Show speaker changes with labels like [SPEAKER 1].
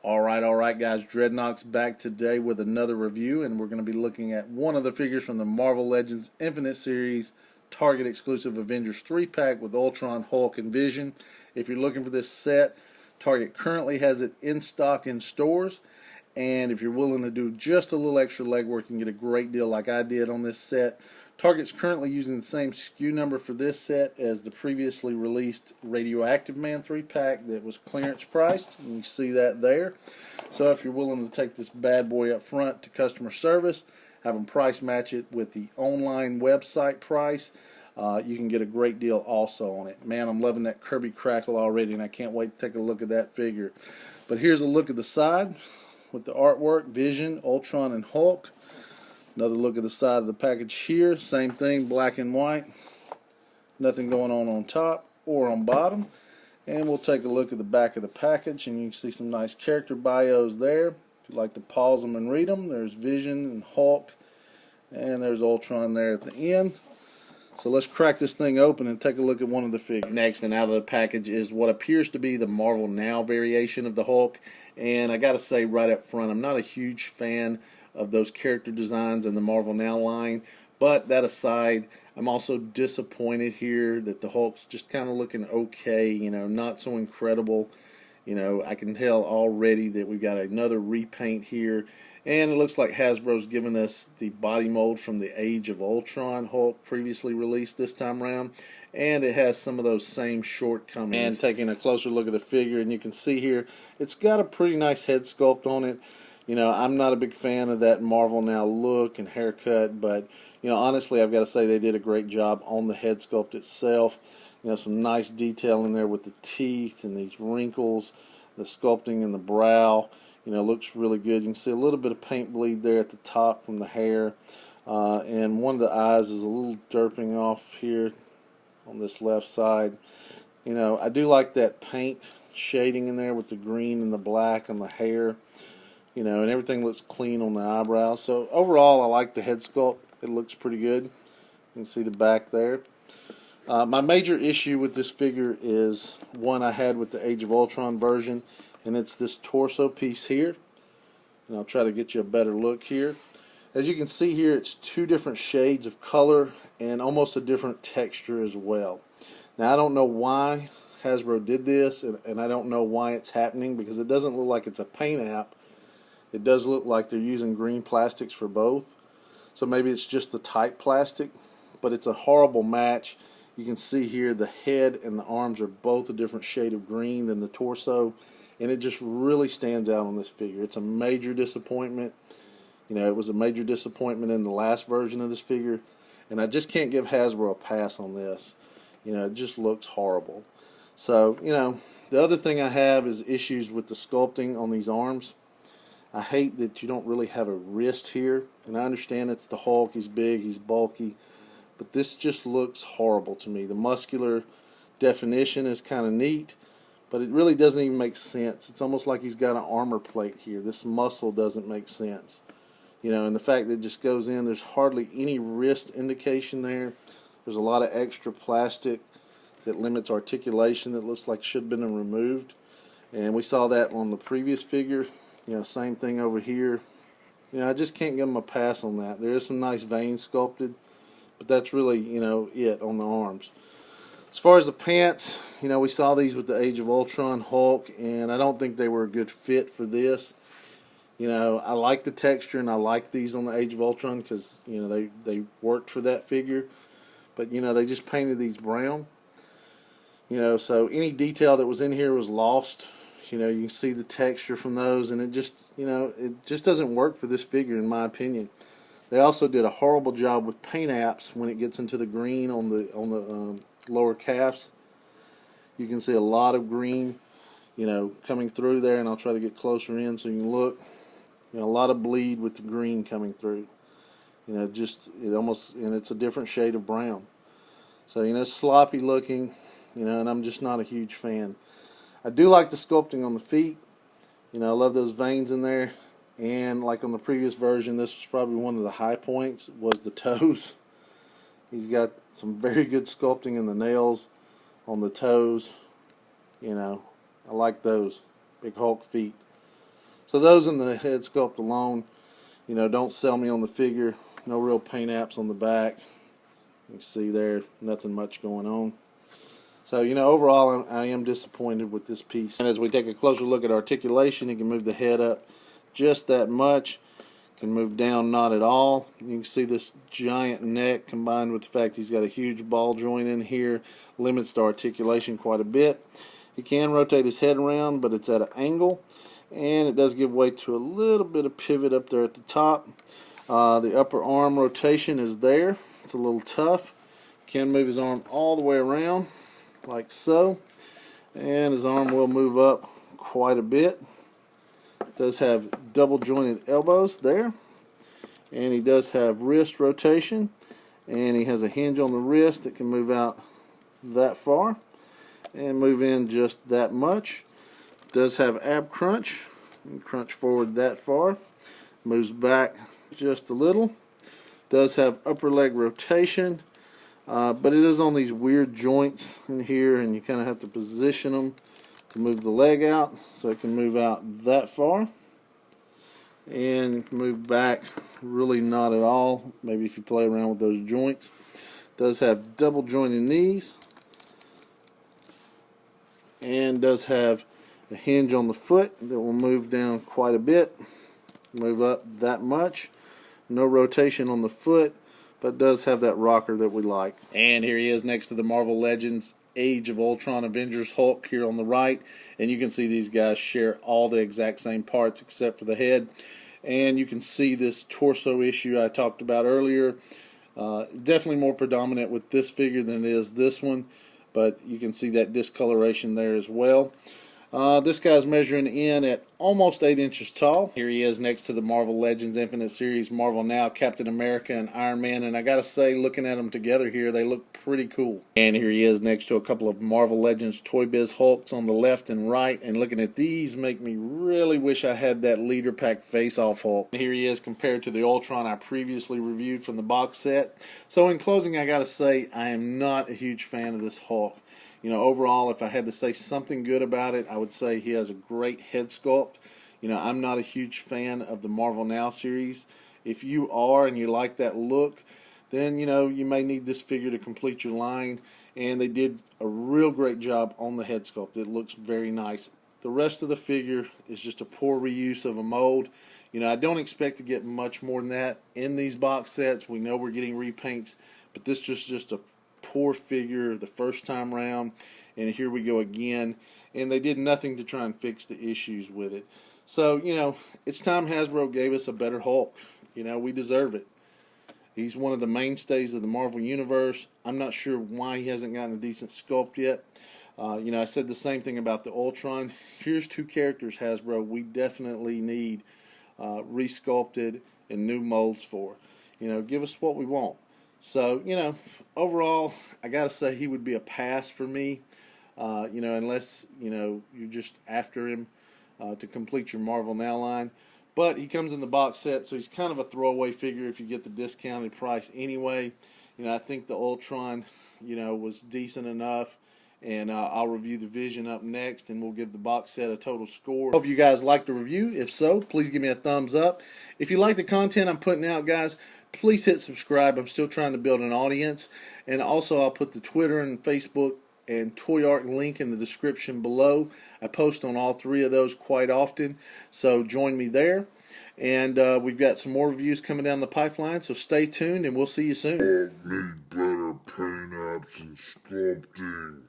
[SPEAKER 1] Alright guys, Dreadnought's back today with another review, and we're going to be looking at one of the figures from the Marvel Legends Infinite Series Target exclusive Avengers 3-pack with Ultron, Hulk, and Vision. If you're looking for this set, Target currently has it in stock in stores, and if you're willing to do just a little extra legwork, you can get a great deal like I did on this set. Target's currently using the same SKU number for this set as the previously released Radioactive Man 3-pack that was clearance priced, and you see that there. So if you're willing to take this bad boy up front to customer service, have them price match it with the online website price, you can get a great deal also on it. Man, I'm loving that Kirby crackle already, and I can't wait to take a look at that figure. But here's a look at the side with the artwork, Vision, Ultron, and Hulk. Another look at the side of the package here. Same thing, black and white. Nothing going on top or on bottom. And we'll take a look at the back of the package, and you can see some nice character bios there. If you'd like to pause them and read them, there's Vision and Hulk, and there's Ultron there at the end. So let's crack this thing open and take a look at one of the figures. Next and out of the package is what appears to be the Marvel Now variation of the Hulk. And I gotta say right up front, I'm not a huge fan of those character designs in the Marvel Now line, but that aside, I'm also disappointed here that the Hulk's just kind of looking okay, you know, not so incredible. You know, I can tell already that we've got another repaint here, and it looks like Hasbro's given us the body mold from the Age of Ultron Hulk previously released this time around, and it has some of those same shortcomings. And taking a closer look at the figure, and you can see here, it's got a pretty nice head sculpt on it. You know, I'm not a big fan of that Marvel Now look and haircut, but, you know, honestly, I've got to say they did a great job on the head sculpt itself. You know, some nice detail in there with the teeth and these wrinkles, the sculpting in the brow. You know, looks really good. You can see a little bit of paint bleed there at the top from the hair. And one of the eyes is a little derping off here on this left side. You know, I do like that paint shading in there with the green and the black on the hair. You know, and everything looks clean on the eyebrows. So overall, I like the head sculpt. It looks pretty good. You can see the back there. My major issue with this figure is one I had with the Age of Ultron version, and it's this torso piece here. And I'll try to get you a better look here. As you can see here, it's two different shades of color and almost a different texture as well. Now, I don't know why Hasbro did this, and I don't know why it's happening, because it doesn't look like it's a paint app. It does look like they're using green plastics for both. So maybe it's just the type plastic, but it's a horrible match. You can see here the head and the arms are both a different shade of green than the torso, and it just really stands out on this figure. It's a major disappointment. You know, it was a major disappointment in the last version of this figure, and I just can't give Hasbro a pass on this. You know, it just looks horrible. So, you know, the other thing I have is issues with the sculpting on these arms. I hate that you don't really have a wrist here, and I understand it's the Hulk, he's big, he's bulky, but this just looks horrible to me. The muscular definition is kind of neat, but it really doesn't even make sense. It's almost like he's got an armor plate here. This muscle doesn't make sense. You know, and the fact that it just goes in, there's hardly any wrist indication there. There's a lot of extra plastic that limits articulation that looks like should have been removed, and we saw that on the previous figure. You know, same thing over here. You know, I just can't give them a pass on that. There is some nice veins sculpted, but that's really, you know, it on the arms. As far as the pants, you know, we saw these with the Age of Ultron Hulk, and I don't think they were a good fit for this. You know, I like the texture, and I like these on the Age of Ultron because, you know, they worked for that figure. But, you know, they just painted these brown. You know, so any detail that was in here was lost. You know, you can see the texture from those, and it just, you know, it just doesn't work for this figure in my opinion. They also did a horrible job with paint apps when it gets into the green on the lower calves. You can see a lot of green, you know, coming through there, and I'll try to get closer in so you can look. You know, a lot of bleed with the green coming through. You know, just it almost, and it's a different shade of brown. So, you know, it's sloppy looking, you know, and I'm just not a huge fan. I do like the sculpting on the feet. You know, I love those veins in there. And like on the previous version, this was probably one of the high points, was the toes. He's got some very good sculpting in the nails on the toes. You know, I like those. Big Hulk feet. So those in the head sculpt alone, you know, don't sell me on the figure. No real paint apps on the back. You can see there, nothing much going on. So, you know, overall, I am disappointed with this piece. And as we take a closer look at articulation, you can move the head up just that much. Can move down not at all. You can see this giant neck combined with the fact he's got a huge ball joint in here limits the articulation quite a bit. He can rotate his head around, but it's at an angle, and it does give way to a little bit of pivot up there at the top. The upper arm rotation is there. It's a little tough. Can move his arm all the way around like so, and his arm will move up quite a bit. Does have double jointed elbows there, and he does have wrist rotation, and he has a hinge on the wrist that can move out that far and move in just that much. Does have ab crunch, and crunch forward that far, moves back just a little. Does have upper leg rotation, but it is on these weird joints in here, and you kind of have to position them to move the leg out, so it can move out that far and move back really not at all, maybe if you play around with those joints. Does have double jointed knees, and does have a hinge on the foot that will move down quite a bit, move up that much. No rotation on the foot, but does have that rocker that we like. And here he is next to the Marvel Legends Age of Ultron Avengers Hulk here on the right, and you can see these guys share all the exact same parts except for the head. And you can see this torso issue I talked about earlier. Definitely more predominant with this figure than it is this one, but you can see that discoloration there as well. This guy's measuring in at almost 8 inches tall. Here he is next to the Marvel Legends Infinite Series Marvel Now Captain America and Iron Man, and I gotta say, looking at them together here, they look pretty cool. And here he is next to a couple of Marvel Legends Toy Biz Hulks on the left and right, and looking at these make me really wish I had that leader pack face-off Hulk. And here he is compared to the Ultron I previously reviewed from the box set. So in closing, I gotta say, I am not a huge fan of this Hulk. You know, overall, if I had to say something good about it, I would say he has a great head sculpt. You know, I'm not a huge fan of the Marvel Now series. If you are and you like that look, then, you know, you may need this figure to complete your line. And they did a real great job on the head sculpt. It looks very nice. The rest of the figure is just a poor reuse of a mold. You know, I don't expect to get much more than that in these box sets. We know we're getting repaints, but this is just a poor figure the first time round, and here we go again, and they did nothing to try and fix the issues with it. So, you know, it's time Hasbro gave us a better Hulk. You know, we deserve it. He's one of the mainstays of the Marvel Universe. I'm not sure why he hasn't gotten a decent sculpt yet. You know, I said the same thing about the Ultron. Here's two characters, Hasbro, we definitely need resculpted and new molds for. You know, give us what we want. So, you know, overall, I got to say he would be a pass for me, you know, unless, you know, you're just after him to complete your Marvel Now line. But he comes in the box set, so he's kind of a throwaway figure if you get the discounted price anyway. You know, I think the Ultron, you know, was decent enough. And I'll review the Vision up next, and we'll give the box set a total score. Hope you guys liked the review. If so, please give me a thumbs up. If you like the content I'm putting out, guys, please hit subscribe. I'm still trying to build an audience. And also, I'll put the Twitter and Facebook and Toy Arc link in the description below. I post on all three of those quite often, so join me there. And we've got some more reviews coming down the pipeline, so stay tuned, and we'll see you soon.
[SPEAKER 2] Need better paint apps and sculpting.